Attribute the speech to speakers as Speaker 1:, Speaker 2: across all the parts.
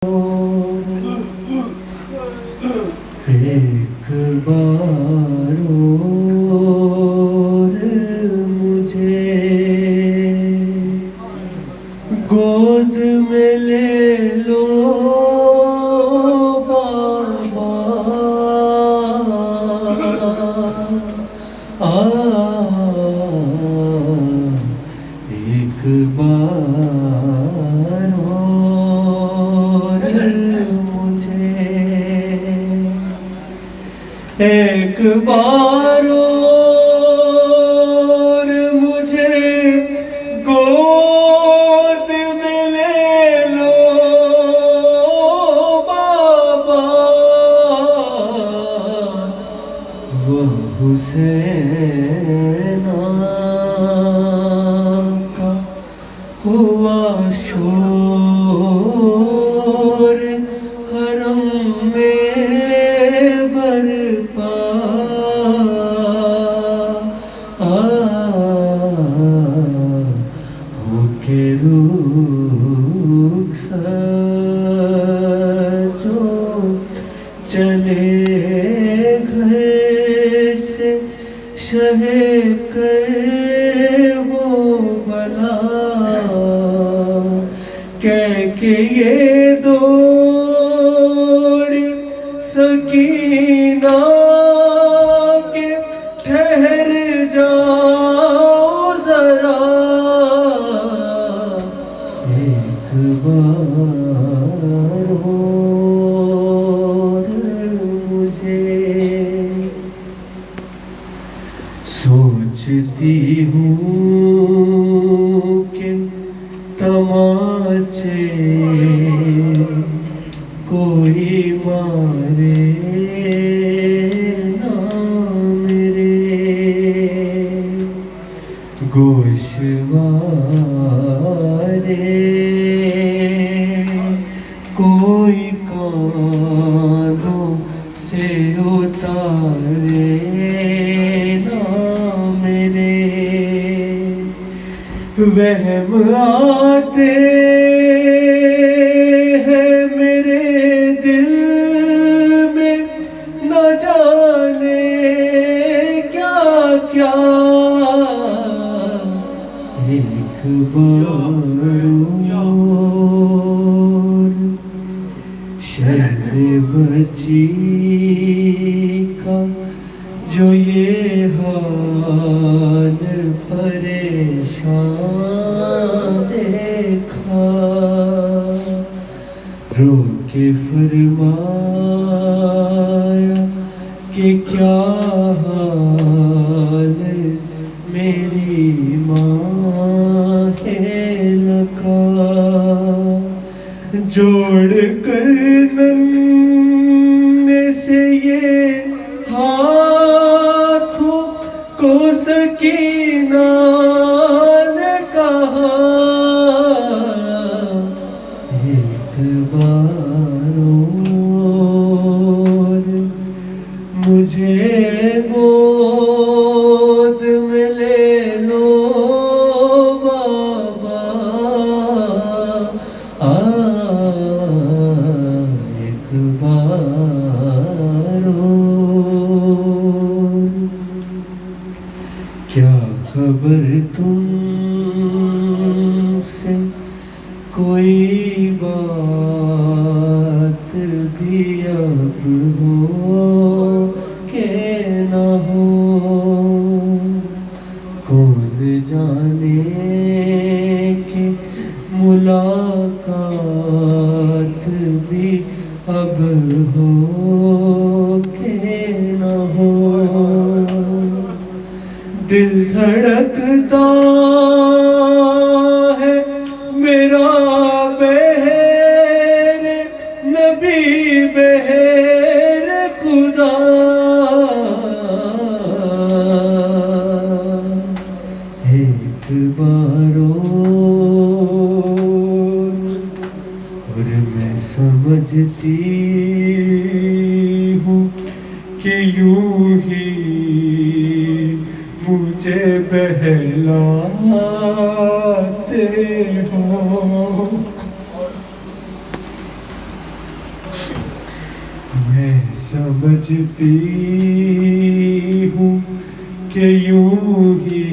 Speaker 1: एक बार और मुझे गोद में ले लो बाबा, एक बार और मुझे, एक बार और मुझे गोद में ले लो बाबा, वो हुसैना का हुआ शोर हरम में बरपा, होके रुखसत जो चले घर से शहे कर वो बला, कह के ये दौड़ी सकीना के ठहर जाओ जरा, एक बार और मुझे। सोचती हूँ कि तमाचे कोई मारे ना मेरे, गोशवारे कोई कानों से उतारे ना मेरे, वहम आते हैं मेरे दिल में न जाने क्या क्या, एक बार और शर्म बची का जो ये हाल परेशान देखा, रो के फरमाया कि क्या हाल मेरी माँ है लगा, जोड़ कर नन्हे से ये हाथों को सकीना ने कहा, एक बार और मुझे गोद में ले लो बाबा, एक बार और। क्या खबर तुमसे कोई बात भी अब हो के न हो, कौन जाने कि मुलाकात भी अब हो के न हो, दिल धड़कता है मेरा बहर नबी बहर खुदा, एक बार और मैं समझती हूँ कि यूं ही मुझे बहलाते हो, मैं समझती हूँ कि यूं ही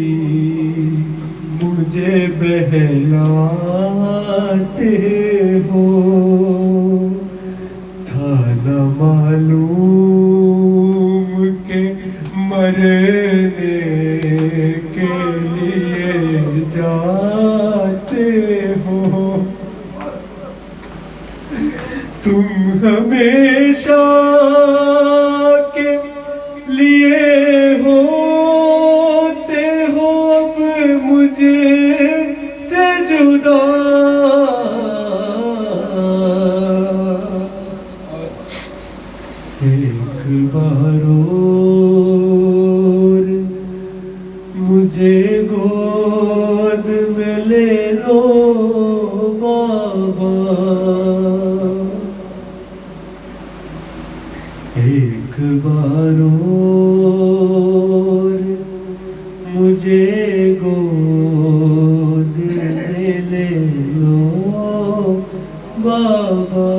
Speaker 1: मुझे बहलाते हो, था न मालूम के मरने के लिए जाते हो। तुम हमेशा के लिए होते हो अब मुझे से जुदा। एक बार और मुझे गोद में ले लो बाबा, एक बार और मुझे गोद में ले लो बाबा।